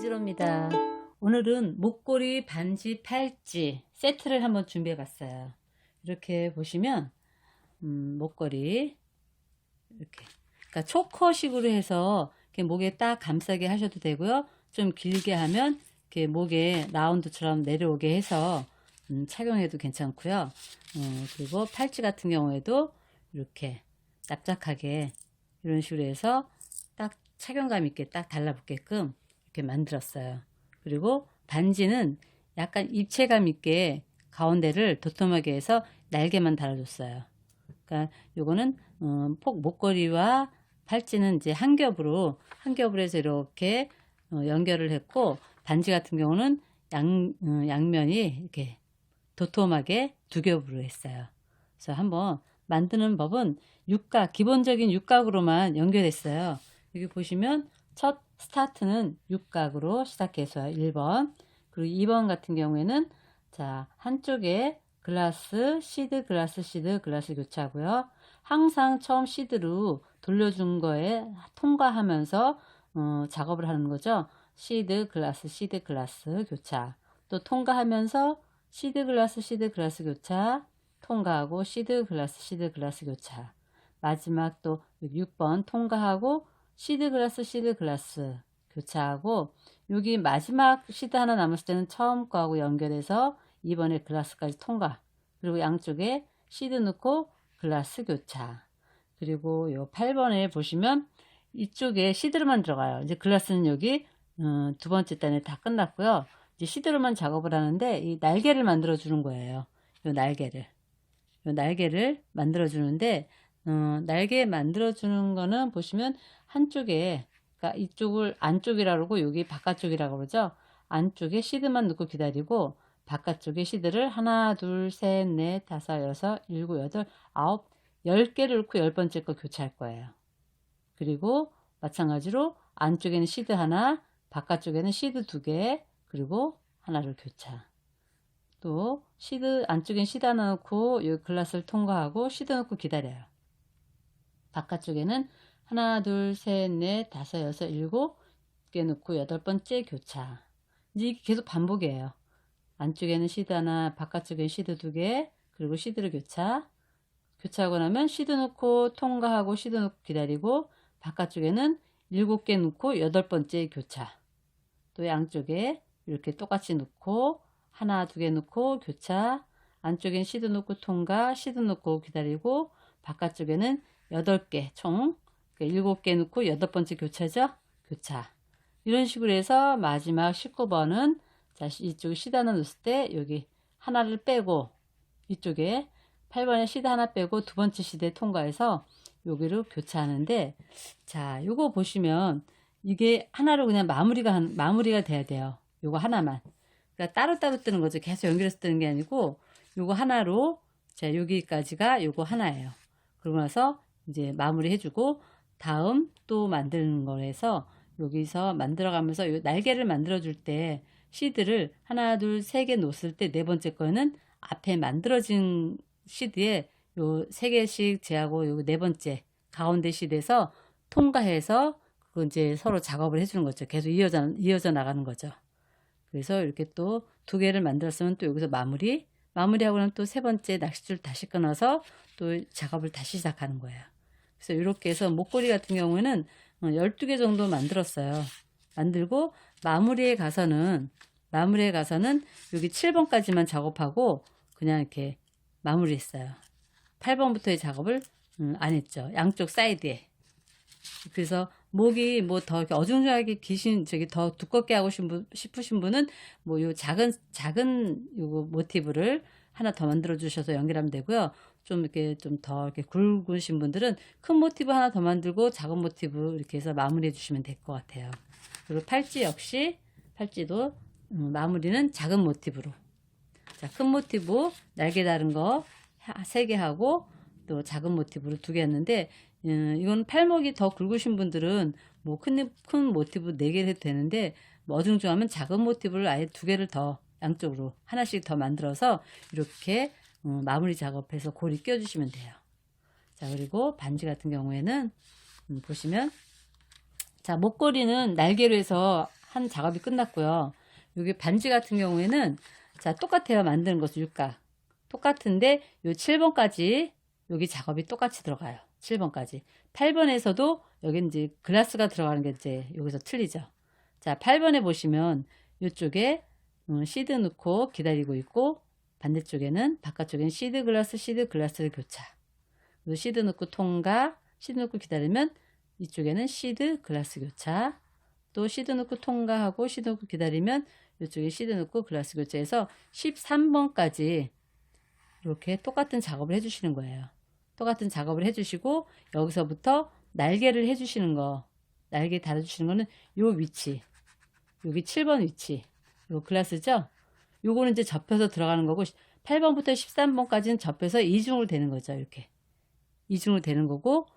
이지로입니다. 오늘은 목걸이, 반지, 팔찌 세트를 한번 준비해 봤어요. 이렇게 보시면 목걸이 이렇게, 그러니까 초커식으로 해서 이렇게 목에 딱 감싸게 하셔도 되고요. 좀 길게 하면 이렇게 목에 라운드처럼 내려오게 해서 착용해도 괜찮고요. 그리고 팔찌 같은 경우에도 이렇게 납작하게 이런 식으로 해서 딱 착용감 있게 딱 달라붙게끔 이렇게 만들었어요. 그리고 반지는 약간 입체감 있게 가운데를 도톰하게 해서 날개만 달아줬어요. 그러니까 요거는 목걸이와 팔찌는 이제 한 겹으로 해서 이렇게 연결을 했고, 반지 같은 경우는 양면이 이렇게 도톰하게 두 겹으로 했어요. 그래서 한번 만드는 법은 기본적인 육각으로만 연결했어요. 여기 보시면 첫 스타트는 육각으로 시작해서 1번, 그리고 2번 같은 경우에는 자, 한쪽에 글라스, 시드, 글라스, 시드, 글라스 교차하고요. 항상 처음 시드로 돌려준 거에 통과하면서 작업을 하는 거죠. 시드, 글라스 교차. 또 통과하면서 시드, 글라스 교차, 통과하고 시드, 글라스 교차. 마지막 또 6번 통과하고 시드, 글라스 교차하고, 여기 마지막 시드 하나 남았을 때는 처음 거하고 연결해서 이번에 글라스까지 통과. 그리고 양쪽에 시드 넣고 글라스 교차. 그리고 요 8번에 보시면 이쪽에 시드로만 들어가요. 이제 글라스는 여기 두 번째 단에 다 끝났고요. 이제 시드로만 작업을 하는데 이 날개를 만들어 주는 거예요. 요 날개를 만들어 주는데, 날개 만들어 주는 거는 보시면 한쪽에, 그러니까 이쪽을 안쪽이라고 그러고 여기 바깥쪽이라고 그러죠. 안쪽에 시드만 넣고 기다리고, 바깥쪽에 시드를 하나, 둘, 셋, 넷, 다섯, 여섯, 일곱, 여덟, 아홉, 10개를 넣고 10번째 거 교차할 거예요. 그리고 마찬가지로 안쪽에는 시드 하나, 바깥쪽에는 시드 2개, 그리고 하나를 교차. 또 안쪽엔 시드 하나 넣고 이 글라스를 통과하고 시드 넣고 기다려요. 바깥쪽에는 하나, 둘, 셋, 넷, 다섯, 여섯, 7개 넣고 8번째 교차. 이제 이게 계속 반복이에요. 안쪽에는 시드 하나, 바깥쪽에는 시드 2개, 그리고 시드를 교차하고 나면 시드 넣고 통과하고 시드 넣고 기다리고, 바깥쪽에는 7개 넣고 8번째 교차. 또 양쪽에 이렇게 똑같이 넣고 하나, 2개 넣고 교차, 안쪽엔 시드 넣고 통과, 시드 넣고 기다리고, 바깥쪽에는 8개, 총 7개 넣고 8번째 교차죠. 교차. 이런 식으로 해서 마지막 19번은 자, 이쪽에 시드 하나 넣었을 때 여기 하나를 빼고, 이쪽에 8번에 시드 하나 빼고 두 번째 시드에 통과해서 여기로 교차하는데, 자, 요거 보시면 이게 하나로 그냥 마무리가 돼야 돼요. 요거 하나만. 그러니까 따로따로 뜨는 거죠. 계속 연결해서 뜨는 게 아니고 요거 하나로, 자, 여기까지가 요거 하나예요. 그러고 나서 이제 마무리 해주고, 다음 또 만드는 거라서 여기서 만들어가면서 요 날개를 만들어 줄 때 시드를 하나, 둘, 세 개 놓았을 때 네 번째 거는 앞에 만들어진 시드에 요 세 개씩 제하고 요 네 번째 가운데 시드에서 통과해서 그거 이제 서로 작업을 해주는 거죠. 계속 이어져 나가는 거죠. 그래서 이렇게 또 2개를 만들었으면 또 여기서 마무리하고 나면 또 세 번째 낚싯줄 다시 끊어서 또 작업을 다시 시작하는 거예요. 그래서 이렇게 해서 목걸이 같은 경우에는 12개 정도 만들었어요. 만들고 마무리에 가서는 여기 7번까지만 작업하고 그냥 이렇게 마무리했어요. 8번부터의 작업을 안 했죠. 양쪽 사이드에. 그래서 목이 뭐 더 어중중하게 더 두껍게 하고 싶으신 분은 뭐 요 작은 요거 모티브를 하나 더 만들어 주셔서 연결하면 되고요. 좀 이렇게 좀 더 이렇게 굵으신 분들은 큰 모티브 하나 더 만들고 작은 모티브 이렇게 해서 마무리해 주시면 될 것 같아요. 그리고 팔찌도 마무리는 작은 모티브로. 자, 큰 모티브 날개 다른 거 3개 하고 또 작은 모티브로 2개 했는데, 이건 팔목이 더 굵으신 분들은 뭐 큰 모티브 4개 해도 되는데, 뭐 어중중하면 작은 모티브를 아예 2개를 더 양쪽으로 하나씩 더 만들어서 이렇게 마무리 작업해서 고리 껴주시면 돼요. 자, 그리고 반지 같은 경우에는 보시면, 자, 목걸이는 날개로 해서 한 작업이 끝났고요. 여기 반지 같은 경우에는 자, 똑같아요. 만드는 것은 육각. 똑같은데 요 7번까지 여기 작업이 똑같이 들어가요. 7번까지. 8번에서도 여기 이제 글라스가 들어가는 게 이제 여기서 틀리죠. 자, 8번에 보시면 이쪽에 시드 넣고 기다리고 있고 반대쪽에는 바깥쪽에는 시드 글라스를 교차. 그리고 시드 넣고 통과, 시드 넣고 기다리면 이쪽에는 시드 글라스 교차. 또 시드 넣고 통과하고 시드 넣고 기다리면 이쪽에 시드 넣고 글라스 교차해서 13번까지 이렇게 똑같은 작업을 해주시는 거예요. 똑같은 작업을 해주시고 여기서부터 날개를 해주시는 거, 날개 달아주시는 거는 요 위치, 여기 7번 위치, 요 글라스죠? 요거는 이제 접혀서 들어가는 거고 8번부터 13번까지는 접혀서 이중으로 되는 거죠. 이렇게 이중으로 되는 거고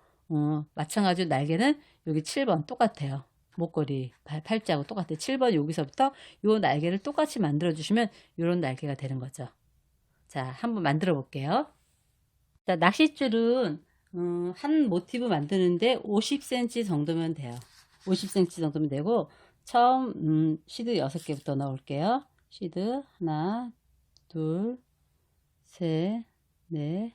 마찬가지로 날개는 여기 7번 똑같아요. 목걸이 팔자하고 똑같아요. 7번 여기서부터 요 날개를 똑같이 만들어 주시면 요런 날개가 되는 거죠. 자, 한번 만들어 볼게요. 자, 낚싯줄은 한 모티브 만드는데 50cm 정도면 돼요. 50cm 정도면 되고 처음 시드 6개부터 넣을게요. 시드 하나, 둘, 셋, 넷,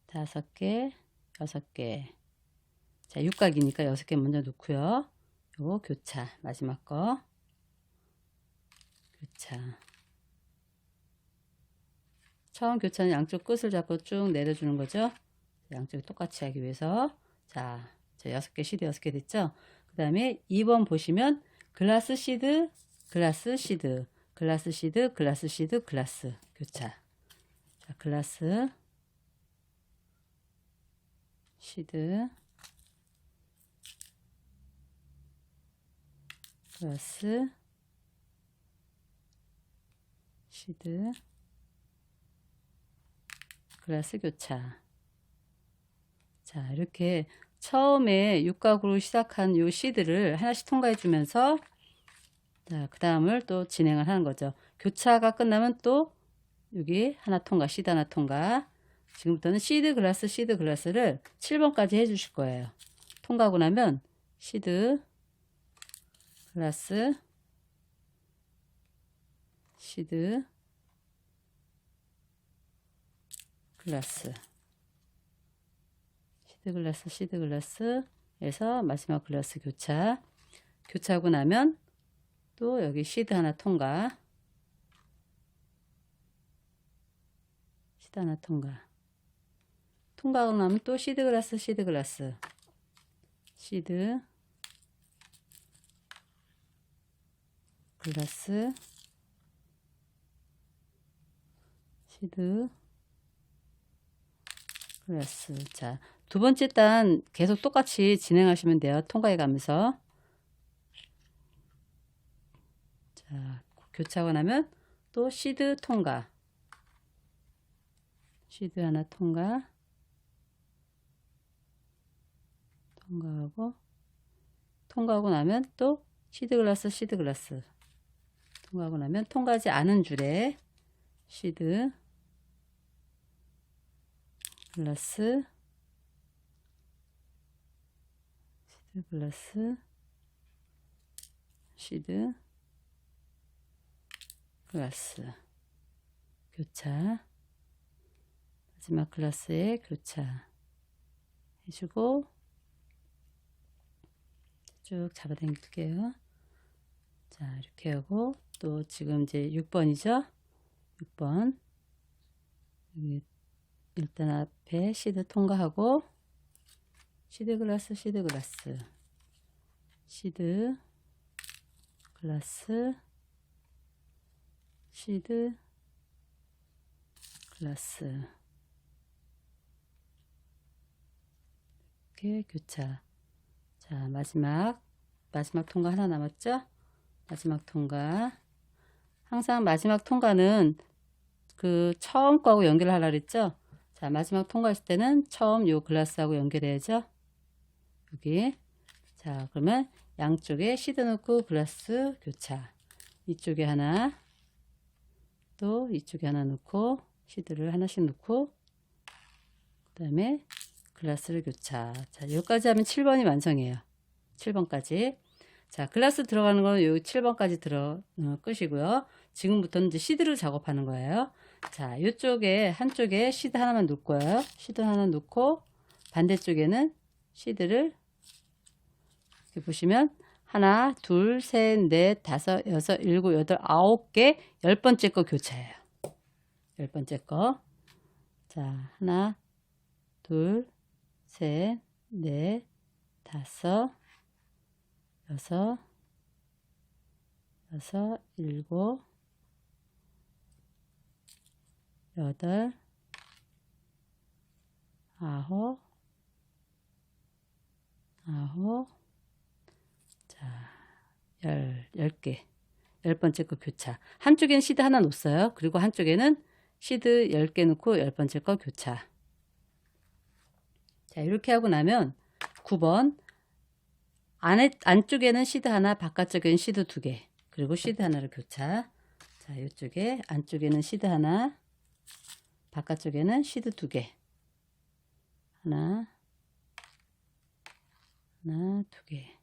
5개, 6개. 자, 육각이니까 6개 먼저 넣고요. 요거 교차, 마지막 거 교차. 처음 교차는 양쪽 끝을 잡고 쭉 내려주는 거죠. 양쪽이 똑같이 하기 위해서. 자, 6개, 시드 6개 됐죠? 그 다음에 2번 보시면 글라스 시드, 글라스 시드, 글라스 시드, 글라스 시드, 글라스 교차. 자, 글라스 시드, 글라스 시드, 글라스 교차. 자, 이렇게 처음에 육각으로 시작한 요 시드를 하나씩 통과해 주면서 자, 그 다음을 또 진행을 하는 거죠. 교차가 끝나면 또 여기 하나 통과, 시드 하나 통과. 지금부터는 시드 글라스를 7번까지 해 주실 거예요. 통과하고 나면 시드 글라스 시드 글라스 시드 글라스에서 마지막 글라스 교차하고 나면 또 여기 시드 하나 통과, 시드 하나 통과하고 나면 또 시드 글라스 시드 글라스 시드 글라스. 자, 두 번째 단 계속 똑같이 진행하시면 돼요. 통과해 가면서. 자, 교차하고 나면 또 시드 통과. 시드 하나 통과하고 나면 또 시드 글라스 통과하고 나면 통과하지 않은 줄에 시드 글라스 시드 글라스 교차, 마지막 글라스에 교차 해주고 쭉 잡아당길게요. 자, 이렇게 하고 또 지금 이제 6번이죠. 6번 여기 일단 앞에 시드 통과하고 시드 글라스 시드 글라스 이렇게 교차. 자, 마지막 통과 하나 남았죠? 마지막 통과. 항상 마지막 통과는 그 처음 거하고 연결을 하라 그랬죠? 자, 마지막 통과했을 때는 처음 요 글라스하고 연결해야죠. 여기. 자, 그러면 양쪽에 시드 넣고 글라스 교차. 이쪽에 하나, 또 이쪽에 하나 넣고 시드를 하나씩 넣고 그 다음에 글라스를 교차. 자, 여기까지 하면 7번이 완성이에요. 7번까지. 자, 글라스 들어가는 거는 여기 7번까지 끄시고요. 지금부터는 이제 시드를 작업하는 거예요. 자, 이쪽에 한쪽에 시드 하나만 놓을 거예요. 시드 하나 놓고 반대쪽에는 시드를 이렇게 보시면 하나, 둘, 셋, 넷, 다섯, 여섯, 일곱, 여덟, 아홉 개, 10번째 거 교차예요. 10번째 거. 자, 하나, 둘, 셋, 넷, 다섯, 여섯, 일곱, 여덟, 아홉, 자, 10개. 10번째 거 교차. 한쪽에는 시드 하나 놓았어요. 그리고 한쪽에는 시드 10개 놓고 10번째 거 교차. 자, 이렇게 하고 나면 9번. 안쪽에는 시드 하나, 바깥쪽에는 시드 2개. 그리고 시드 하나를 교차. 자, 이쪽에 안쪽에는 시드 하나, 바깥쪽에는 시드 2개. 하나, 2개.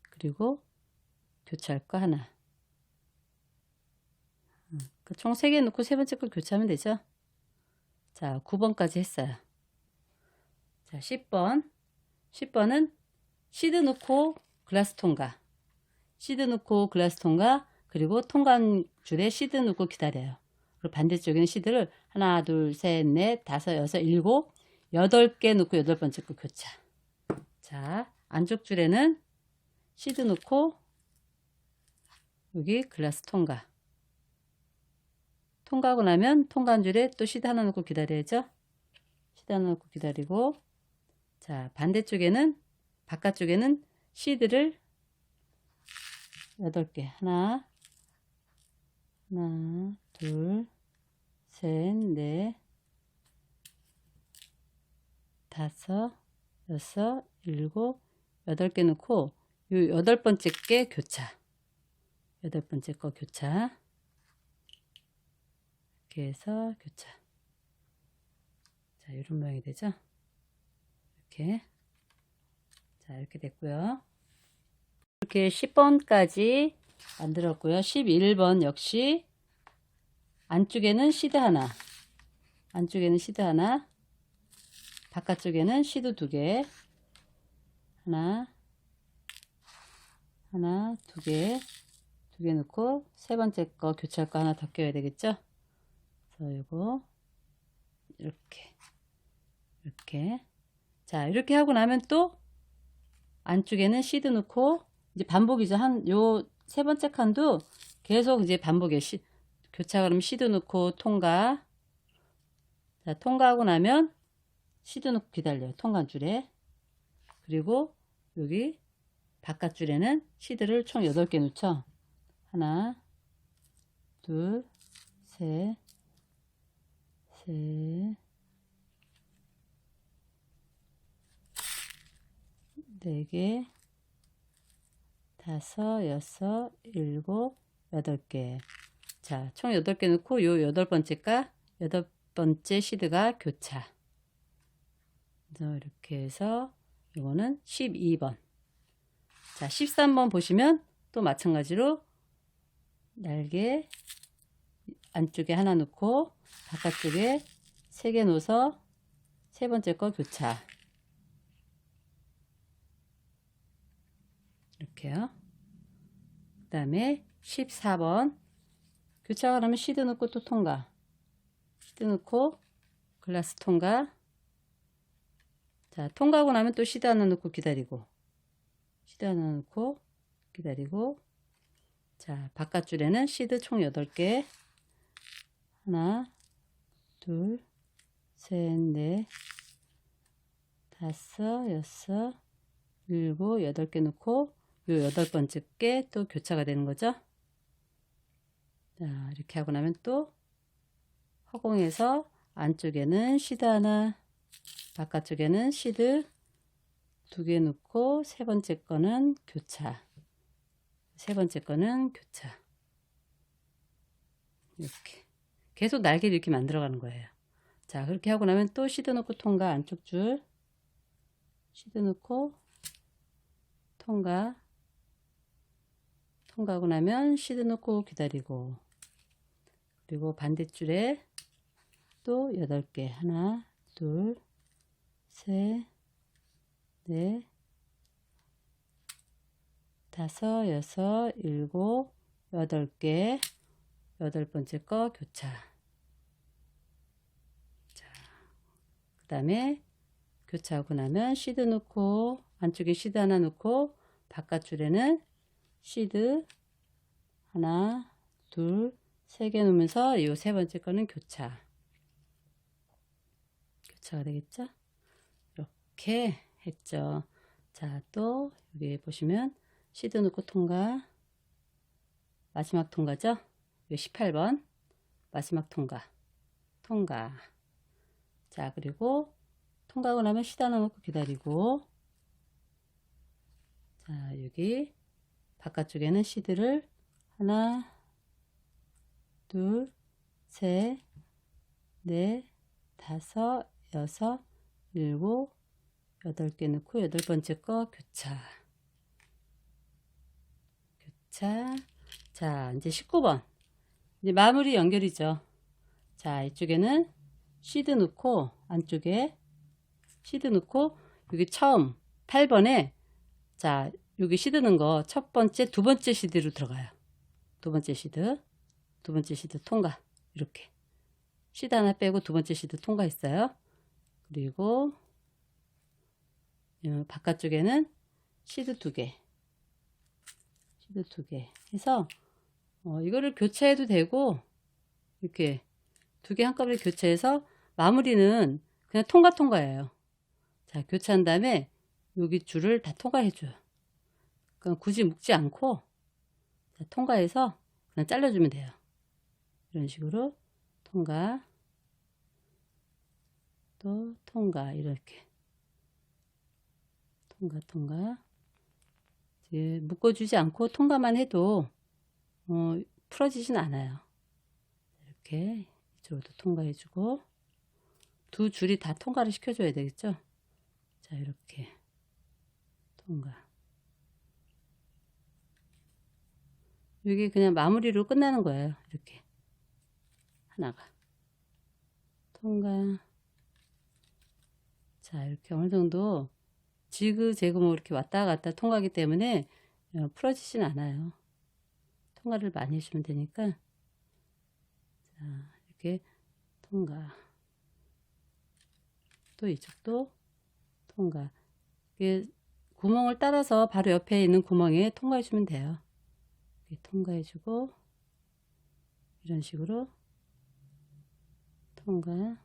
그리고 교차할 거 하나. 총 3개 놓고 3번째 걸 교차하면 되죠. 자, 9번까지 했어요. 자, 10번. 10번은 시드 넣고 글라스 통과. 시드 넣고 글라스 통과. 그리고 통관 줄에 시드 넣고 기다려요. 그리고 반대쪽에는 시드를 하나, 둘, 셋, 넷, 다섯, 여섯, 일곱, 8개 넣고 8번째 거 교차. 자, 안쪽 줄에는 시드 넣고 여기 글라스 통과. 통과하고 나면 통관 줄에 또 시드 하나 넣고 기다려야죠. 시드 하나 넣고 기다리고, 자, 반대쪽에는, 바깥쪽에는 시드를 8개. 하나, 둘, 셋, 넷, 다섯, 여섯, 일곱, 8개 넣고, 요 8번째 게 교차. 8번째 거 교차. 이렇게 해서 교차. 자, 이런 모양이 되죠? 이렇게. 자, 이렇게 됐고요. 이렇게 10번까지 만들었고요. 11번 역시 안쪽에는 시드 하나, 안쪽에는 시드 하나, 바깥쪽에는 시드 2개, 하나, 2개, 2개 넣고 3번째 거 교차할 거 하나 더 껴야 되겠죠? 그래서 이거 이렇게 자, 이렇게 하고 나면 또 안쪽에는 시드 넣고 이제 반복이죠. 요 3번째 칸도 계속 이제 반복이에요. 교차 그러면 시드 넣고 통과. 자, 통과하고 나면 시드 넣고 기다려요. 통관 줄에. 그리고 여기 바깥 줄에는 시드를 총 8개 넣죠. 하나, 둘, 셋, 네 개, 다섯, 여섯, 일곱, 8개. 자, 총 8개 넣고 요 8번째 시드가 교차. 그래서 이렇게 해서 이거는 12번. 자, 13번 보시면 또 마찬가지로 날개 안쪽에 하나 넣고 바깥쪽에 3개 넣어서 3번째 거 교차. 이렇게요. 그 다음에 14번 교차가 그러면 시드 넣고 또 통과. 시드 넣고 글라스 통과. 자, 통과하고 나면 또 시드 하나 넣고 기다리고. 시드 하나 넣고 기다리고. 자, 바깥 줄에는 시드 총 8개. 하나, 둘, 셋, 넷, 다섯, 여섯, 일곱, 8개 넣고 요 8번째 게 또 교차가 되는 거죠. 자, 이렇게 하고 나면 또 허공에서 안쪽에는 시드 하나, 바깥쪽에는 시드 2개 넣고 3번째 거는 교차. 3번째 거는 교차. 이렇게 계속 날개를 이렇게 만들어 가는 거예요. 자, 그렇게 하고 나면 또 시드 넣고 통과. 안쪽 줄 시드 넣고 통과. 통과하고 나면 시드 넣고 기다리고, 그리고 반대줄에 또 8개, 하나, 둘, 셋, 넷, 다섯, 여섯, 일곱, 8개, 8번째 거 교차. 자, 그 다음에 교차하고 나면 시드 넣고, 안쪽에 시드 하나 넣고, 바깥줄에는 시드 하나, 둘, 3개 놓으면서 이 3번째 거는 교차. 교차가 되겠죠? 이렇게 했죠. 자, 또 여기 보시면 시드 넣고 통과, 마지막 통과죠? 18번 마지막 통과, 통과. 자, 그리고 통과하고 나면 시드 하나 넣고 기다리고, 자, 여기 바깥쪽에는 시드를 하나, 둘, 셋, 넷, 다섯, 여섯, 일곱, 8개 넣고 8번째 거 교차. 교차. 자, 이제 19번. 이제 마무리 연결이죠. 자, 이쪽에는 시드 넣고, 안쪽에 시드 넣고, 여기 처음 8번에, 자, 여기 시드 넣은 거 첫 번째, 두 번째 시드로 들어가요. 두 번째 시드, 두 번째 시드 통과. 이렇게. 시드 하나 빼고 두 번째 시드 통과했어요. 그리고 바깥쪽에는 시드 2개, 시드 2개 해서 이거를 교체해도 되고, 이렇게 2개 한꺼번에 교체해서 마무리는 그냥 통과예요. 자, 교체한 다음에 여기 줄을 다 통과해줘요. 그럼 굳이 묶지 않고, 자, 통과해서 그냥 잘라주면 돼요. 이런 식으로 통과, 또 통과, 이렇게 통과. 이제 묶어주지 않고 통과만 해도 풀어지진 않아요. 이렇게 이쪽으로도 통과해주고, 두 줄이 다 통과를 시켜줘야 되겠죠. 자, 이렇게 통과. 이게 그냥 마무리로 끝나는 거예요. 이렇게 하나가 통과. 자, 이렇게 어느 정도 지그재그뭐 이렇게 왔다 갔다 통과하기 때문에 풀어지진 않아요. 통과를 많이 해주면 되니까. 자, 이렇게 통과. 또 이쪽도 통과. 이게 구멍을 따라서 바로 옆에 있는 구멍에 통과해 주면 돼요. 이렇게 통과해 주고, 이런 식으로 통과.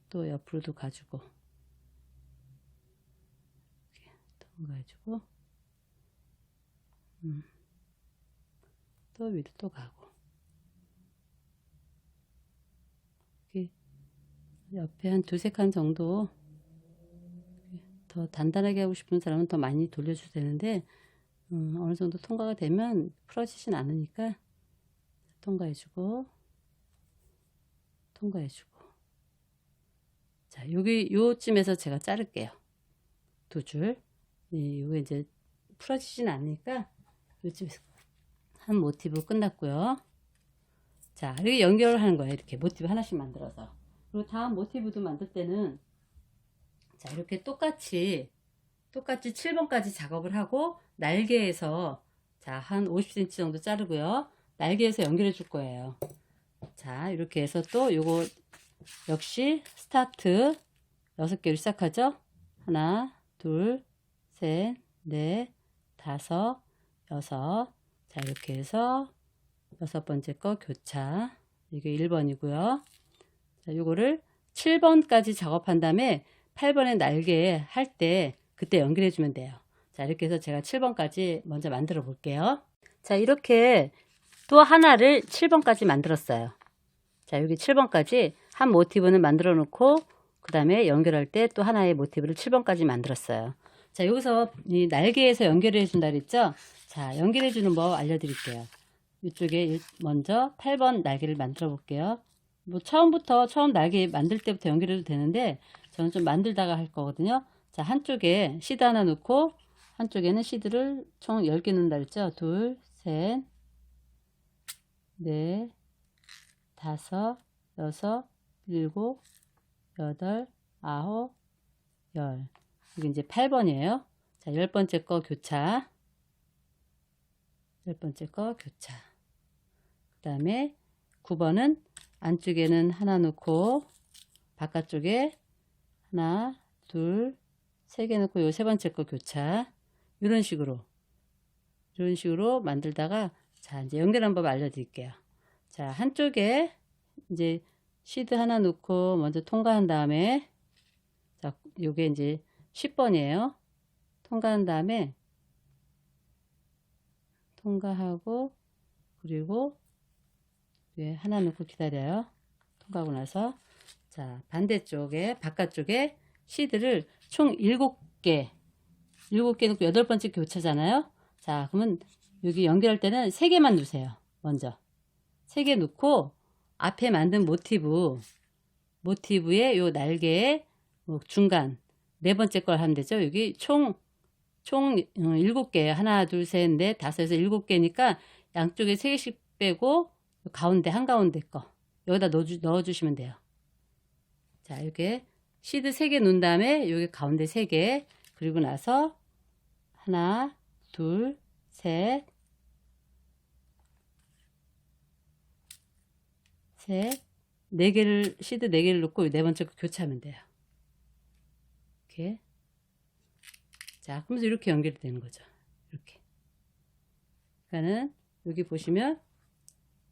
또 옆으로도 가주고, 이렇게 통과해 주고, 또 위로 또 가고, 이렇게 옆에 한 2-3칸 정도 더 단단하게 하고 싶은 사람은 더 많이 돌려줘도 되는데, 어느 정도 통과가 되면 풀어지진 않으니까 통과해주고, 통과해주고. 자, 여기 요쯤에서 제가 자를게요. 2줄. 요게 이제 풀어지진 않으니까 요쯤에서 한 모티브 끝났고요. 자, 이렇게 연결을 하는 거예요. 이렇게 모티브 하나씩 만들어서. 그리고 다음 모티브도 만들 때는, 자, 이렇게 똑같이 7번까지 작업을 하고, 날개에서, 자, 한 50cm 정도 자르고요. 날개에서 연결해 줄 거예요. 자, 이렇게 해서 또 요거 역시 스타트 6개로 시작하죠. 하나, 둘, 셋, 넷, 다섯, 여섯. 자, 이렇게 해서 6번째 거 교차. 이게 1번이고요. 자, 요거를 7번까지 작업한 다음에 8번의 날개 할 때 그때 연결해 주면 돼요. 자, 이렇게 해서 제가 7번까지 먼저 만들어 볼게요. 자, 이렇게 또 하나를 7번까지 만들었어요. 자, 여기 7번까지 한 모티브는 만들어 놓고, 그 다음에 연결할 때 또 하나의 모티브를 7번까지 만들었어요. 자, 여기서 이 날개에서 연결해 준다 그랬죠? 자, 연결해 주는 법 알려드릴게요. 이쪽에 먼저 8번 날개를 만들어 볼게요. 뭐 처음 날개 만들 때부터 연결해도 되는데, 저는 좀 만들다가 할 거거든요. 자, 한쪽에 시드 하나 넣고, 한쪽에는 시드를 총 10개 넣는다 그랬죠? 둘, 셋, 넷, 다섯, 여섯, 일곱, 여덟, 아홉, 열. 여기 이제 8번이에요. 자, 10번째 거 교차. 10번째 거 교차. 그 다음에 9번은 안쪽에는 하나 넣고 바깥쪽에 하나, 둘, 세 개 넣고 요 세 번째 거 교차. 이런 식으로 만들다가, 자, 이제 연결한 법 알려드릴게요. 자, 한쪽에 이제 시드 하나 넣고 먼저 통과한 다음에, 자, 요게 이제 10번이에요. 통과한 다음에 통과하고, 그리고 하나 넣고 기다려요. 통과하고 나서, 자, 반대쪽에 바깥쪽에 시드를 총 7개 넣고 8번째 교차잖아요. 자, 그러면 여기 연결할 때는 3개만 넣으세요. 먼저 3개 넣고 앞에 만든 모티브의 요 날개에 중간 4번째 걸 하면 되죠. 여기 총 7개, 하나, 둘, 셋, 넷, 다섯에서 7개니까 양쪽에 3개씩 빼고 가운데, 한가운데 거 여기다 넣어주시면 돼요. 자, 이렇게 시드 3개 넣은 다음에 여기 가운데 3개, 그리고 나서 하나, 둘, 셋, 시드 4개를 넣고 네 번째 거 교차하면 돼요. 이렇게. 자, 그러면서 이렇게 연결이 되는 거죠. 이렇게. 그러니까는 여기 보시면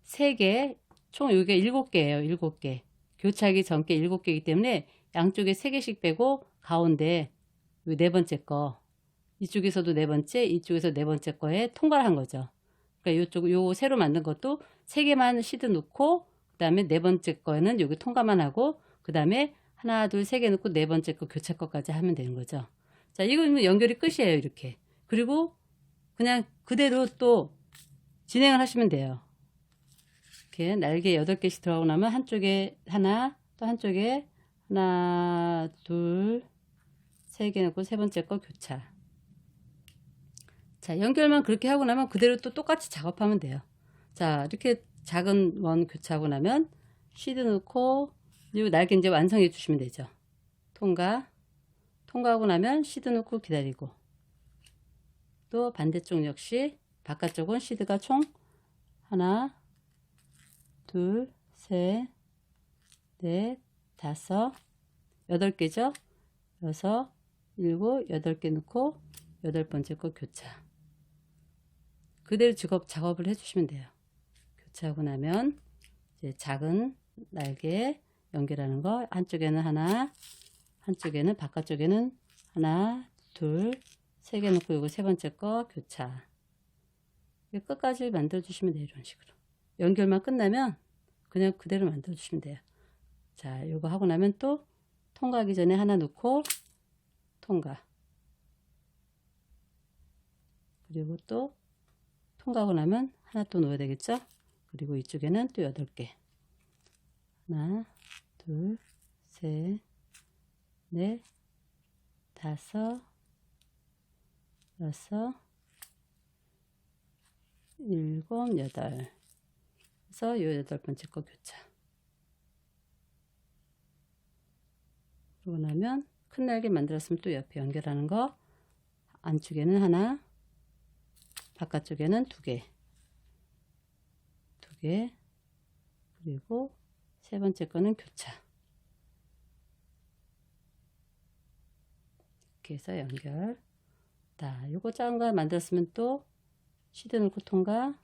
3개, 총 여기가 7개예요. 7개. 교차하기 전께 7개이기 때문에 양쪽에 3개씩 빼고 가운데 네 번째 거, 이쪽에서도 네 번째, 이쪽에서 네 번째 거에 통과를 한 거죠. 그러니까 요 새로 만든 것도 3개만 시드 넣고, 그 다음에 네 번째 거는 여기 통과만 하고, 그 다음에 하나, 둘, 3개 넣고 네 번째 거 교차 거까지 하면 되는 거죠. 자, 이거는 연결이 끝이에요. 이렇게. 그리고 그냥 그대로 또 진행을 하시면 돼요. 이렇게 날개 8개씩 들어가고 나면 한쪽에 하나, 또 한쪽에 하나, 둘, 3개 넣고 세 번째 거 교차. 자, 연결만 그렇게 하고 나면 그대로 또 똑같이 작업하면 돼요. 자, 이렇게 작은 원 교차하고 나면 시드 넣고, 그리고 날개 이제 완성해 주시면 되죠. 통과하고 나면 시드 넣고 기다리고, 또 반대쪽 역시 바깥쪽은 시드가 총 하나, 둘, 셋, 넷, 다섯, 8개죠. 6, 7, 8개 넣고 8번째 거 교차. 그대로 작업을 해주시면 돼요. 교차하고 나면 이제 작은 날개 연결하는 거, 한쪽에는 하나, 한쪽에는 바깥쪽에는 하나, 둘, 3개 넣고 이거 세 번째 거 교차. 끝까지 만들어 주시면 돼요. 이런 식으로. 연결만 끝나면 그냥 그대로 만들어 주시면 돼요. 자, 요거 하고 나면 또 통과하기 전에 하나 넣고 통과. 그리고 또 통과하고 나면 하나 또 넣어야 되겠죠? 그리고 이쪽에는 또 8개. 하나, 둘, 셋, 넷, 다섯, 여섯, 일곱, 여덟. 그래서 요 8번째 거 교차. 그러고 나면 큰 날개 만들었으면 또 옆에 연결하는 거, 안쪽에는 하나, 바깥쪽에는 2개, 그리고 세 번째 거는 교차. 이렇게 해서 연결. 자, 요거 작은 거 만들었으면 또 시드 넣고 통과,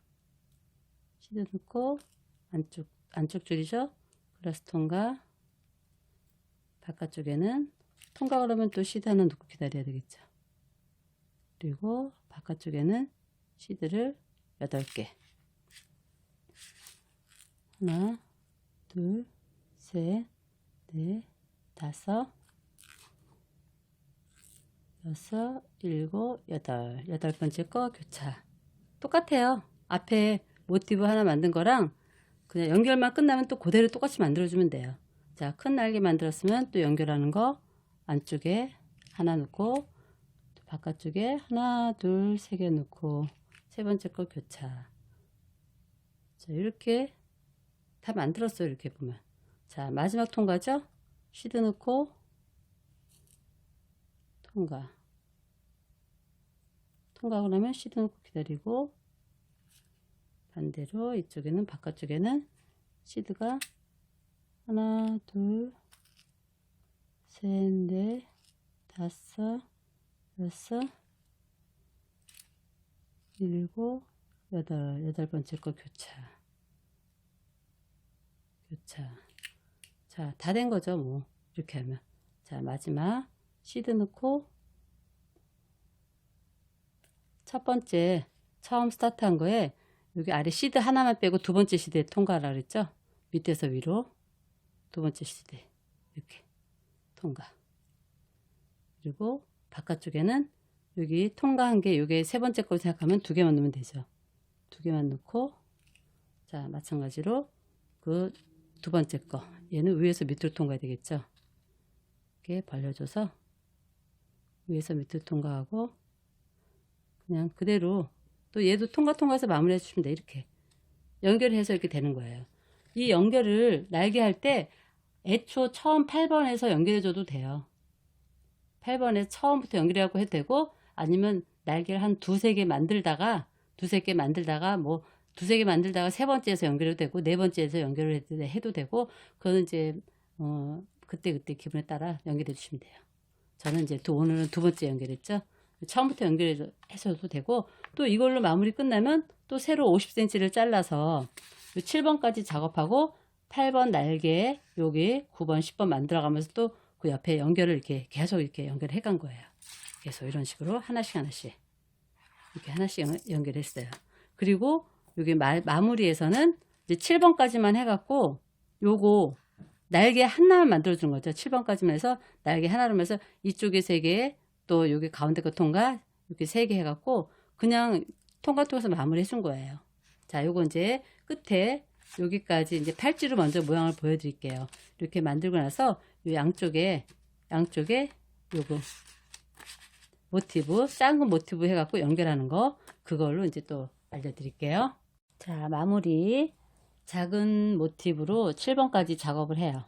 시드 넣고 안쪽 줄이죠. 플러스 통과. 바깥쪽에는 통과 그러면 또 시드 하나 넣고 기다려야 되겠죠. 그리고 바깥쪽에는 시드를 8개. 하나, 둘, 셋, 넷, 다섯, 여섯, 일곱, 여덟. 8번째 거 교차. 똑같아요. 앞에 모티브 하나 만든 거랑 그냥 연결만 끝나면 또 그대로 똑같이 만들어주면 돼요. 자, 큰 날개 만들었으면 또 연결하는 거 안쪽에 하나 넣고 바깥쪽에 하나, 둘, 세 개 넣고 세 번째 거 교차. 자, 이렇게 다 만들었어요. 이렇게 보면. 자, 마지막 통과죠? 시드 넣고 통과. 통과하고 나면 시드 넣고 기다리고, 반대로 이쪽에는 바깥쪽에는 시드가 하나, 둘, 셋, 넷, 다섯, 여섯, 일곱, 여덟 번째 거 교차. 자, 다 된 거죠, 뭐. 이렇게 하면. 자, 마지막 시드 넣고, 첫 번째, 처음 스타트한 거에 여기 아래 시드 하나만 빼고 두 번째 시드에 통과하라 그랬죠? 밑에서 위로 두 번째 시드 이렇게 통과. 그리고 바깥쪽에는 여기 통과한 게 요게 세 번째 거 생각하면 두 개만 넣으면 되죠. 두 개만 넣고, 자, 마찬가지로 그 두 번째 거, 얘는 위에서 밑으로 통과해야 되겠죠. 이렇게 벌려줘서 위에서 밑으로 통과하고, 그냥 그대로 또 얘도 통과해서 마무리해 주시면 돼. 이렇게 연결해서 이렇게 되는 거예요. 이 연결을 날개 할 때 애초 처음 8번에서 연결해 줘도 돼요. 8번에 처음부터 연결하고 해도 되고, 아니면 날개를 한 두세 개 만들다가 뭐 두세 개 만들다가 세 번째에서 연결해도 되고, 네 번째에서 연결을 해도 되고, 그거는 이제 그때 기분에 따라 연결해 주시면 돼요. 저는 이제 오늘은 두 번째 연결했죠. 처음부터 연결해서도 되고, 또 이걸로 마무리 끝나면 또 새로 50cm를 잘라서 7번까지 작업하고 8번 날개 여기 9번 10번 만들어 가면서 또 그 옆에 연결을 이렇게 계속 이렇게 연결해 간 거예요. 계속 이런 식으로 하나씩 이렇게 하나씩 연결했어요. 그리고 여기 마무리에서는 이제 7번까지만 해갖고 요거 날개 하나만 만들어 주는 거죠. 7번까지만 해서 날개 하나로 해서 이쪽에 3개, 또 여기 가운데 거 통과 이렇게 3개 해갖고 그냥 통과해서 마무리 해준 거예요. 자, 요거 이제 끝에 여기까지 이제 팔찌로 먼저 모양을 보여드릴게요. 이렇게 만들고 나서 요 양쪽에 요거 모티브, 작은 모티브 해갖고 연결하는 거, 그걸로 이제 또 알려드릴게요. 자, 마무리 작은 모티브로 7번까지 작업을 해요.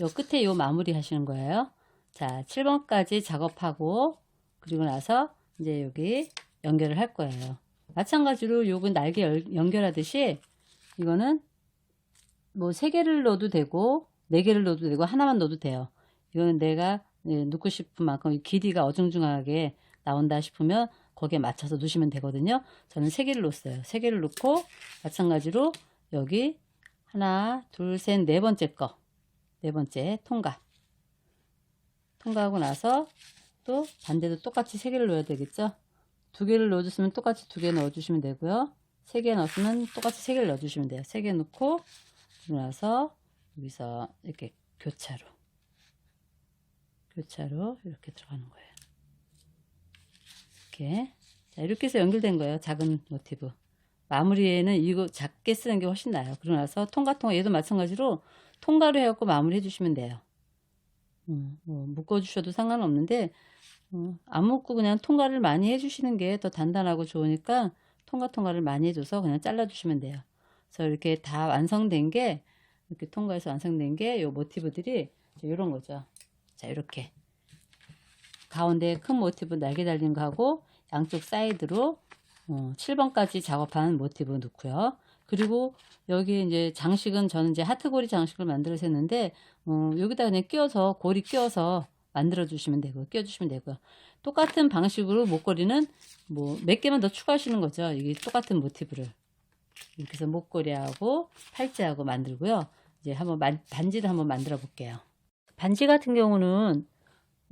요 끝에 요 마무리 하시는 거예요. 자, 7번까지 작업하고, 그리고 나서 이제 여기 연결을 할 거예요. 마찬가지로 요건 날개 연결하듯이 이거는 뭐 3개를 넣어도 되고 4개를 넣어도 되고 하나만 넣어도 돼요. 이거는 내가 넣고 싶은 만큼 길이가 어중중하게 나온다 싶으면 거기에 맞춰서 넣으시면 되거든요. 저는 3개를 넣었어요. 3개를 넣고 마찬가지로 여기 하나, 둘, 셋, 네 번째 거, 네 번째 통과하고 나서 또 반대도 똑같이 3개를 넣어야 되겠죠. 2개를 넣어줬으면 똑같이 2개 넣어주시면 되고요. 3개 넣었으면 똑같이 3개를 넣어주시면 돼요. 3개 넣고 그러고 나서 여기서 이렇게 교차로 이렇게 들어가는 거예요. 이렇게. 자, 이렇게 해서 연결된 거예요. 작은 모티브. 마무리에는 이거 작게 쓰는 게 훨씬 나아요. 그러고 나서 통과 얘도 마찬가지로 통과로 해갖고 마무리 해주시면 돼요. 뭐 묶어주셔도 상관없는데 안 묶고 그냥 통과를 많이 해주시는 게 더 단단하고 좋으니까 통과를 많이 해줘서 그냥 잘라주시면 돼요. 그래서 이렇게 다 완성된 게, 이렇게 통과해서 완성된 게 요 모티브들이 이런 거죠. 자, 이렇게 가운데 큰 모티브 날개 달린 거 하고 양쪽 사이드로 7번까지 작업한 모티브 넣고요. 그리고 여기 이제 장식은 저는 이제 하트고리 장식을 만들어서 했는데 여기다 그냥 끼워서 고리 끼워서 만들어 주시면 되고 끼워주시면 되고요. 똑같은 방식으로 목걸이는 뭐 몇 개만 더 추가하시는 거죠. 이게 똑같은 모티브를 이렇게 해서 목걸이하고 팔찌하고 만들고요. 이제 한번 반지를 한번 만들어 볼게요. 반지 같은 경우는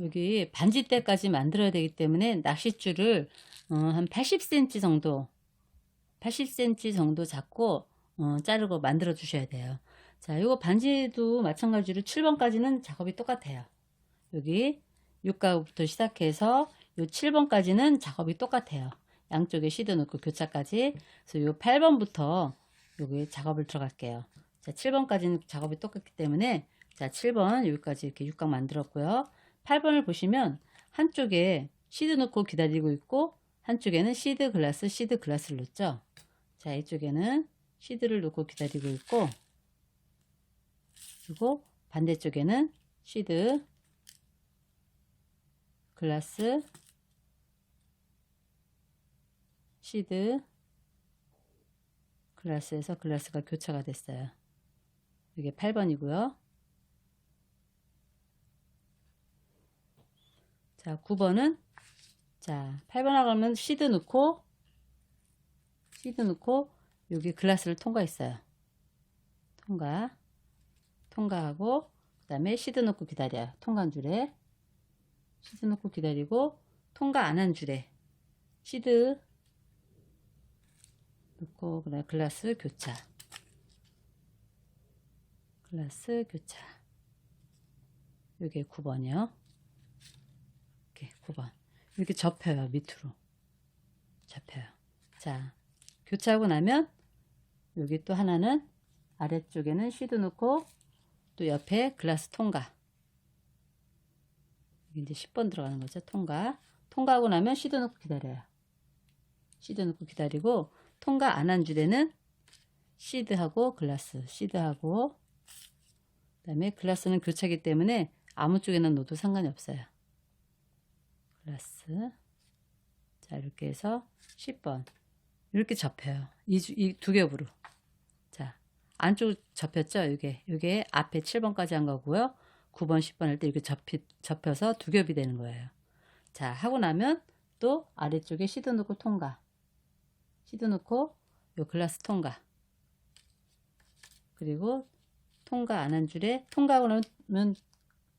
여기 반지대까지 만들어야 되기 때문에 낚싯줄을 한 80cm 정도 잡고 자르고 만들어 주셔야 돼요. 자, 이거 반지도 마찬가지로 7번까지는 작업이 똑같아요. 여기 육각부터 시작해서 요 7번까지는 작업이 똑같아요. 양쪽에 시드 넣고 교차까지. 그래서 요 8번부터 여기 작업을 들어갈게요. 자, 7번까지는 작업이 똑같기 때문에 자, 7번 여기까지 이렇게 육각 만들었고요. 8번을 보시면 한쪽에 시드 넣고 기다리고 있고, 한쪽에는 시드 글라스를 넣죠. 자, 이쪽에는 시드를 넣고 기다리고 있고, 그리고 반대쪽에는 시드 글라스 시드 글라스에서 글라스가 교차가 됐어요. 이게 8번이고요. 자, 9번은 자, 8번하고 가면 시드 넣고 여기 글라스를 통과했어요. 통과하고 그 다음에 시드 넣고 기다려요. 통과한 줄에 시드 넣고 기다리고, 통과 안 한 줄에 시드 넣고 그다음 글라스 교차. 이게 9번이요. 이렇게 9번. 이렇게 접혀요. 밑으로 접혀요. 자, 교차하고 나면 여기 또 하나는 아래쪽에는 시드 넣고 또 옆에 글라스 통과. 여기 이제 10번 들어가는 거죠. 통과하고 나면 시드 넣고 기다려요. 시드 넣고 기다리고, 통과 안 한 줄에는 시드하고 시드하고 그 다음에 글라스는 교차기 때문에 아무 쪽에는 넣어도 상관이 없어요. 글라스. 자, 이렇게 해서 10번 이렇게 접혀요. 이 두 겹으로. 자, 안쪽 접혔죠. 이게 앞에 7번까지 한 거고요. 9번 10번 할 때 이렇게 접혀서 두 겹이 되는 거예요. 자, 하고 나면 또 아래쪽에 시드 넣고 시드 넣고 요 글라스 통과. 그리고 통과 안 한 줄에, 통과하고 나면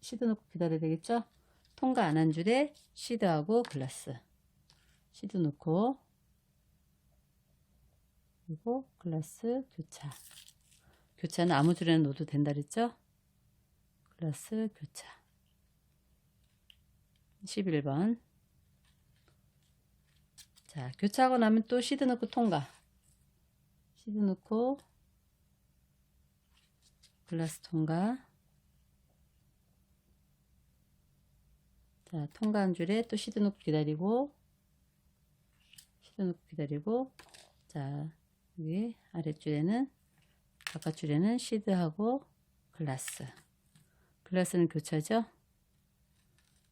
시드 넣고 기다려야 되겠죠. 통과 안 한 줄에 시드하고 글라스. 시드 넣고 그리고 글라스 교차. 교차는 아무 줄에나 넣어도 된다 그랬죠. 글라스 교차. 11번. 자, 교차하고 나면 또 시드 넣고 시드 넣고 글라스 통과. 자, 통과한 줄에 또 시드 넣고 기다리고, 자, 여기 아랫줄에는, 바깥줄에는 시드하고 글라스는 교차죠.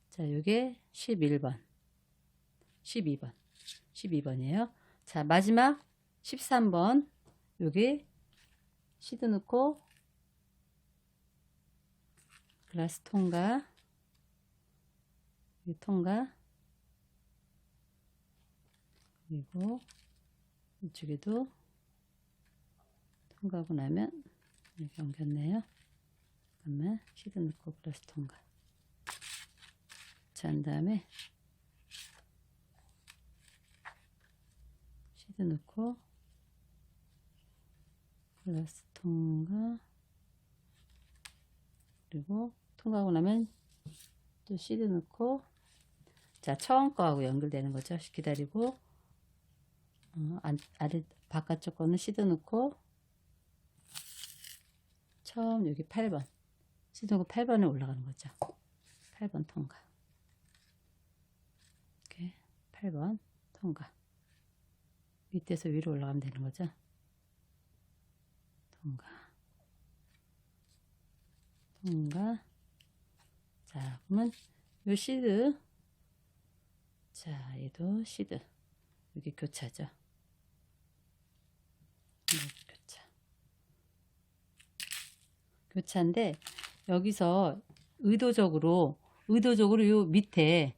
자, 요게 11번, 12번이에요. 자, 마지막 13번. 여기 시드 넣고 글라스 통과. 그리고 이쪽에도 통과하고 나면 이렇게 옮겼네요. 그러면 시드 넣고 글라스 통과. 자, 한 다음에 시드 넣고 글라스 통과. 그리고 통과하고 나면 또 시드 넣고, 자, 처음 거하고 연결되는 거죠. 기다리고, 아래 바깥쪽 거는 시드 넣고, 처음 여기 8번 시드 넣고 8번에 올라가는 거죠. 8번 통과. 이렇게 8번 통과. 밑에서 위로 올라가면 되는 거죠. 통과. 자, 그러면 요 시드, 자, 얘도 시드, 여기 교차죠. 교차인데, 여기서 의도적으로 요 밑에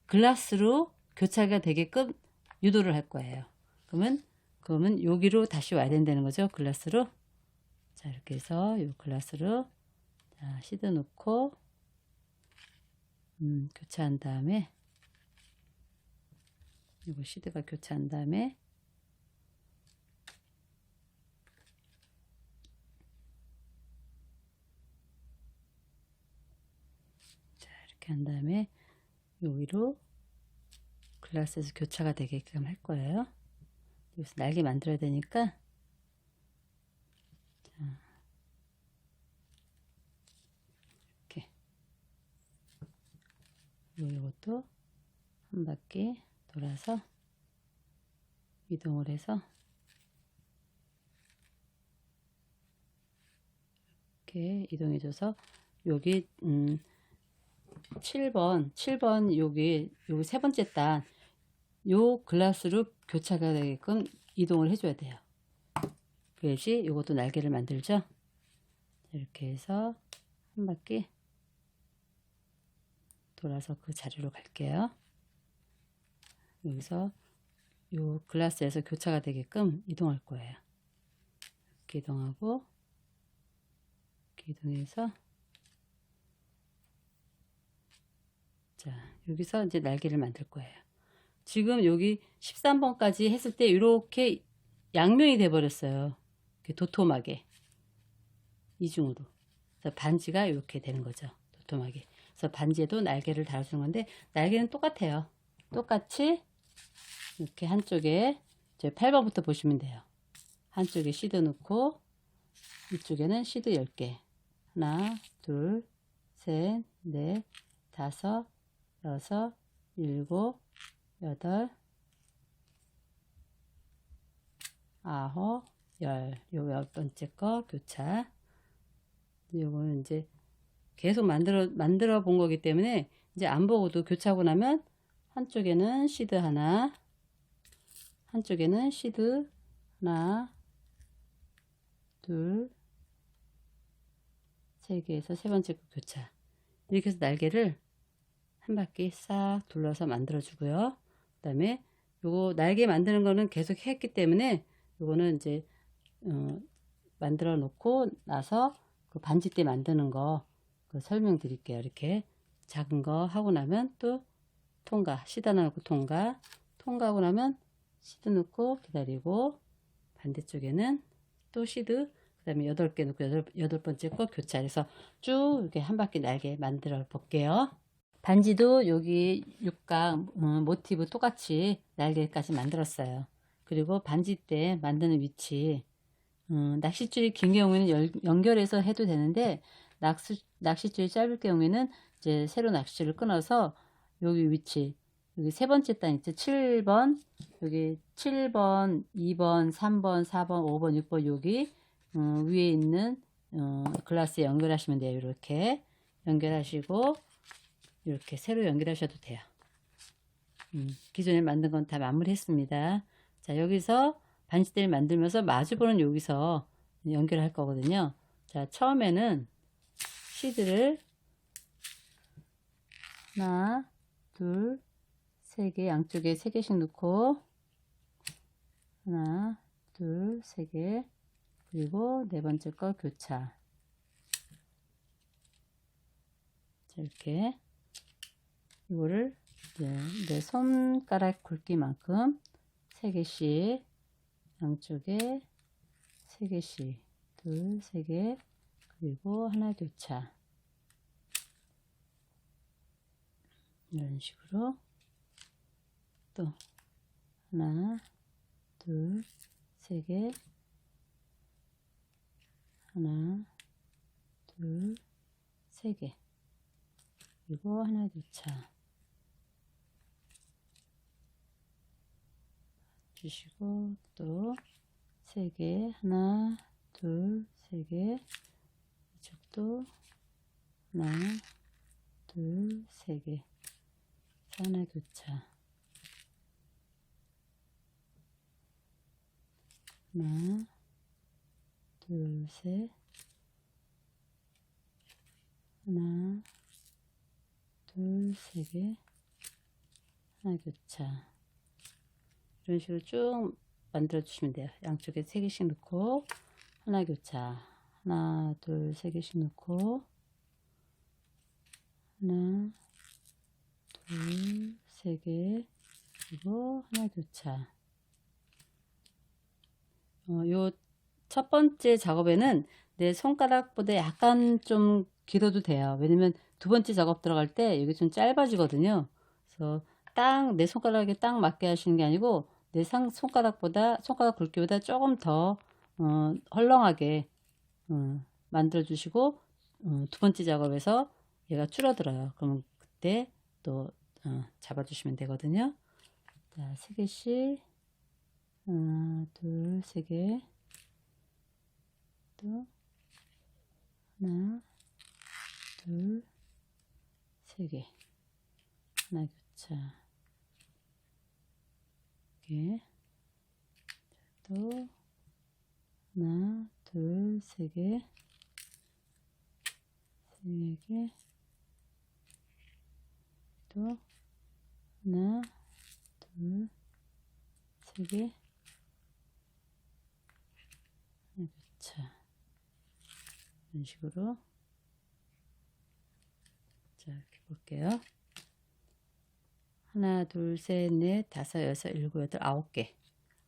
글라스로 교차가 되게끔 유도를 할 거예요. 그러면 여기로 다시 와야 된다는 거죠. 글라스로. 자, 이렇게 해서 요 글라스로, 자, 시드 놓고 교차한 다음에, 이거 시드가 교차한 다음에, 자, 이렇게 한 다음에 요 위로 글라스에서 교차가 되게끔 할 거예요. 여기서 날개 만들어야 되니까, 자, 이렇게 요것도 한 바퀴 돌아서 이동을 해서 이렇게 이동해줘서 여기 7번 여기 세 번째 단 요 글라스로 교차가 되게끔 이동을 해줘야 돼요. 그래야지 요것도 날개를 만들죠. 이렇게 해서 한 바퀴 돌아서 그 자리로 갈게요. 여기서 요 글라스에서 교차가 되게끔 이동할 거예요. 이렇게 이동하고 이렇게 이동해서 자 여기서 이제 날개를 만들 거예요. 지금 여기 13번까지 했을 때 이렇게 양면이 돼 버렸어요. 이렇게 도톰하게 이중으로. 그래서 반지가 이렇게 되는 거죠. 도톰하게. 그래서 반지에도 날개를 달아주는 건데 날개는 똑같아요. 똑같이 이렇게 한쪽에 저 8번부터 보시면 돼요. 한쪽에 시드 넣고 이쪽에는 시드 10개. 하나, 둘, 셋, 넷, 다섯, 여섯, 일곱, 여덟, 아홉, 열. 요 10번째 거 교차. 요거는 이제 계속 만들어 본 거기 때문에 이제 안 보고도 교차하고 나면 한쪽에는 시드 하나, 한쪽에는 시드 하나, 둘, 세 개에서 세 번째 거 교차. 이렇게 해서 날개를 한 바퀴 싹 둘러서 만들어 주고요. 그 다음에 요거 날개 만드는 거는 계속 했기 때문에 요거는 이제 만들어 놓고 나서 그 반지 때 만드는 거 그 설명드릴게요. 이렇게 작은 거 하고 나면 또 통과, 시드 하나 넣고 통과하고 나면 시드 넣고 기다리고 반대쪽에는 또 시드 그 다음에 8개 넣고 여덟 번째 거 교차해서 쭉 이렇게 한 바퀴 날개 만들어 볼게요. 반지도 여기 육각 모티브 똑같이 날개까지 만들었어요. 그리고 반지 때 만드는 위치 낚싯줄이 긴 경우에는 연결해서 해도 되는데 낚싯줄이 짧을 경우에는 이제 새로 낚싯줄을 끊어서 여기 위치 여기 세 번째 단 있죠. 7번 여기 7번 2번 3번 4번 5번 6번 여기 위에 있는 글라스에 연결하시면 돼요. 이렇게 연결하시고 이렇게 새로 연결하셔도 돼요. 기존에 만든 건 다 마무리했습니다. 자 여기서 반지대를 만들면서 마주보는 여기서 연결할 거거든요. 자 처음에는 시드를 하나 둘 세 개 양쪽에 세 개씩 넣고 하나 둘 세 개 그리고 네 번째 거 교차. 자 이렇게 이거를 내 손가락 굵기만큼 3개씩 양쪽에 3개씩 둘, 3개 그리고 하나 교차 이런 식으로 또 하나 둘, 3개 하나 둘, 3개 그리고 하나 교차 주시고 또 3개 하나 둘 3개 이쪽도 하나 둘 3개 하나 교차 하나 둘 셋 하나 둘 3개 하나 교차 이런 식으로 쭉 만들어 주시면 돼요. 양쪽에 3개씩 넣고 하나 교차 하나 둘 3개씩 넣고 하나 둘 3개 그리고 하나 교차 요 첫 번째 작업에는 내 손가락보다 약간 좀 길어도 돼요. 왜냐면 두 번째 작업 들어갈 때 여기 좀 짧아지거든요. 그래서 딱 내 손가락에 딱 맞게 하시는 게 아니고 내 손가락 굵기보다 조금 더 헐렁하게 만들어 주시고 두 번째 작업에서 얘가 줄어들어요. 그러면 그때 또 잡아주시면 되거든요. 자, 3개씩 하나, 둘, 3개, 또 하나, 둘, 3개, 하나 교차, 이렇게 또 하나, 둘, 3개, 3개, 또 하나, 둘, 3개, 하나 교차, 이런 식으로. 자, 이렇게 볼게요. 하나, 둘, 셋, 넷, 다섯, 여섯, 일곱, 여덟, 9개.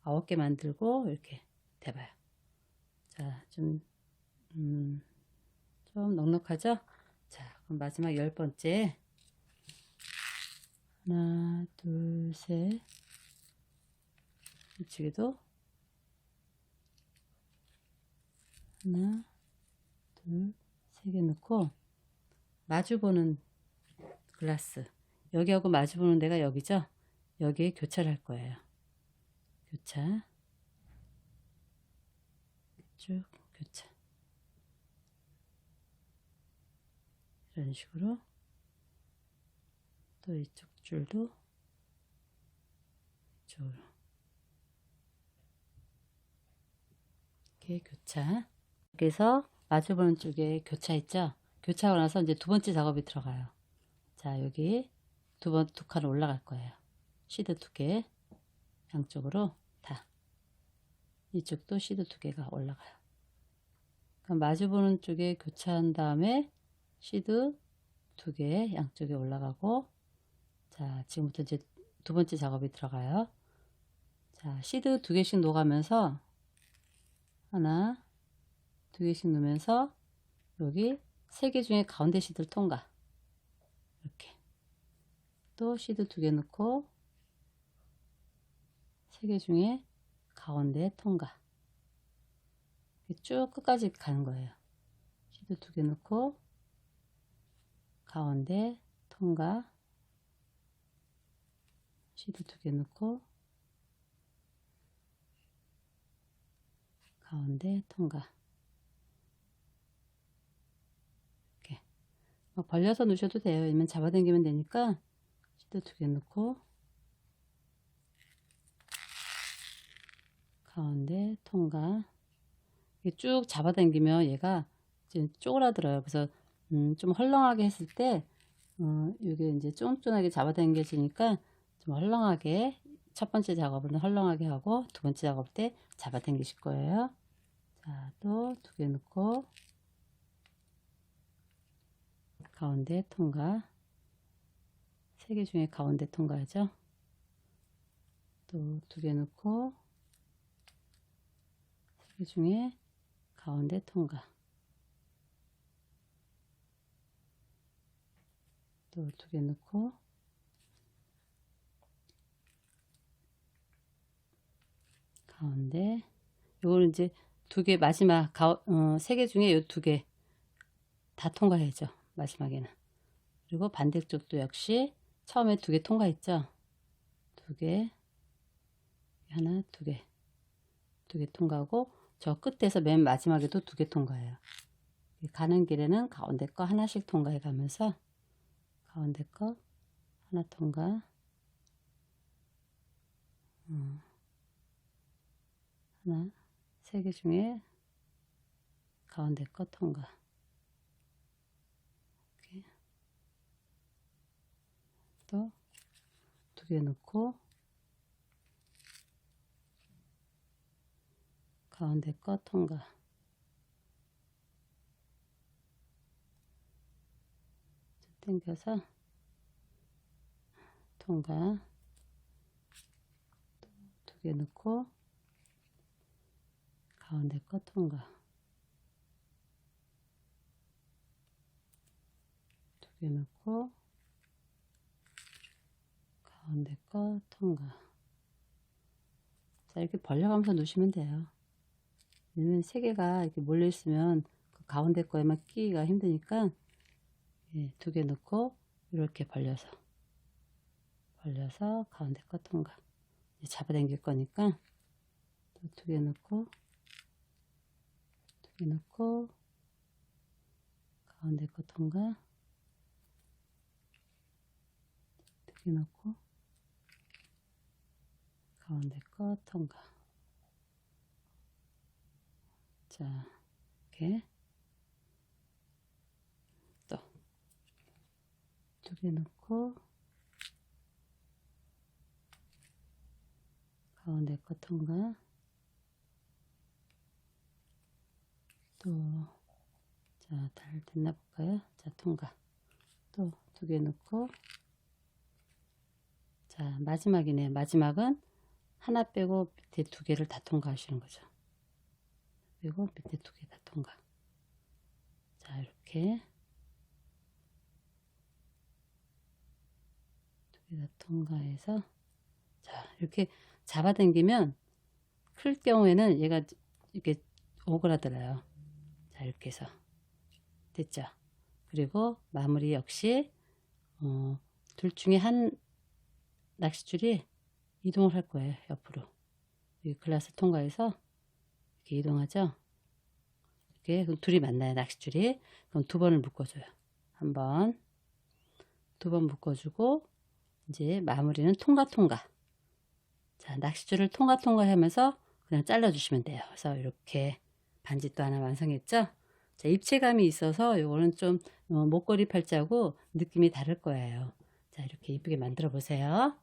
9개 만들고 이렇게 대봐요. 자, 좀 넉넉하죠? 자, 그럼 마지막 10번째. 하나, 둘, 셋. 이쪽에도 하나, 둘, 3개 넣고 마주보는 글라스. 여기하고 마주보는 데가 여기죠? 여기에 교차를 할 거예요. 교차. 쭉 교차. 이런 식으로. 또 이쪽 줄도 이쪽으로. 이렇게 교차. 여기서 마주보는 쪽에 교차 있죠? 교차하고 나서 이제 두 번째 작업이 들어가요. 자, 여기 두 칸 올라갈 거예요. 시드 2개 양쪽으로 다. 이쪽도 시드 2개가 올라가요. 그럼 마주보는 쪽에 교차한 다음에 시드 2개 양쪽에 올라가고, 자, 지금부터 이제 두 번째 작업이 들어가요. 자, 시드 2개씩 녹아면서 하나, 2개씩 넣으면서 여기 3개 중에 가운데 시드를 통과. 이렇게. 또 시드 2개 넣고 3개 중에 가운데 통과. 쭉 끝까지 가는 거예요. 시드 2개 넣고 가운데 통과. 시드 2개 넣고 가운데 통과. 이렇게 벌려서 넣으셔도 돼요. 아니면 잡아당기면 되니까 시드 2개 넣고 가운데 통과. 쭉 잡아당기면 얘가 이제 쪼그라들어요. 그래서 좀 헐렁하게 했을 때 이게 이제 쫀쫀하게 잡아당겨지니까 좀 헐렁하게, 첫 번째 작업은 헐렁하게 하고 두 번째 작업 때 잡아당기실 거예요. 자, 또 2개 넣고 가운데 통과. 3개 중에 가운데 통과하죠. 또 2개 넣고 3개 중에 가운데 통과. 또 2개 넣고 가운데. 요거는 이제 2개 마지막 3개 중에 요 2개 다 통과해야죠. 마지막에는. 그리고 반대쪽도 역시 처음에 2개 통과했죠. 2개, 하나, 2개, 2개 통과하고 저 끝에서 맨 마지막에도 2개 통과해요. 가는 길에는 가운데 거 하나씩 통과해 가면서 가운데 거 하나 통과, 하나, 3개 중에 가운데 거 통과. 이렇게 또 2개 넣고 가운데 거 통과. 당겨서 통과. 2개 넣고 가운데 거 통과. 2개 넣고 가운데 거 통과. 자, 이렇게 벌려가면서 놓으시면 돼요. 왜냐면 3개가 이렇게 몰려 있으면 그 가운데 거에만 끼기가 힘드니까 2개 넣고 이렇게 벌려서 벌려서 가운데 거 통과. 이제 잡아당길 거니까 또 2개 넣고 2개 넣고 가운데 거 통과. 2개 넣고 가운데 거 통과. 자, 이렇게 또 2개 넣고 가운데 거 통과. 또, 자, 잘 됐나 볼까요? 자, 통과. 또 2개 넣고, 자, 마지막이네요. 마지막은 하나 빼고 밑에 2개를 다 통과하시는 거죠. 그리고 밑에 2개 다 통과. 자, 이렇게 2개 다 통과해서, 자, 이렇게 잡아당기면 클 경우에는 얘가 이렇게 오그라들어요. 자, 이렇게 해서 됐죠. 그리고 마무리 역시 둘 중에 한 낚싯줄이 이동을 할 거예요. 옆으로 이 글라스 통과해서 이렇게 이동하죠. 이렇게 그럼 둘이 만나요. 낚싯줄이. 그럼 2번을 묶어줘요. 한 번, 2번 묶어주고 이제 마무리는 통과. 자, 낚싯줄을 통과 하면서 그냥 잘라주시면 돼요. 그래서 이렇게 반지 또 하나 완성했죠. 자, 입체감이 있어서 요거는 좀 목걸이 팔자고 느낌이 다를 거예요. 자, 이렇게 이쁘게 만들어 보세요.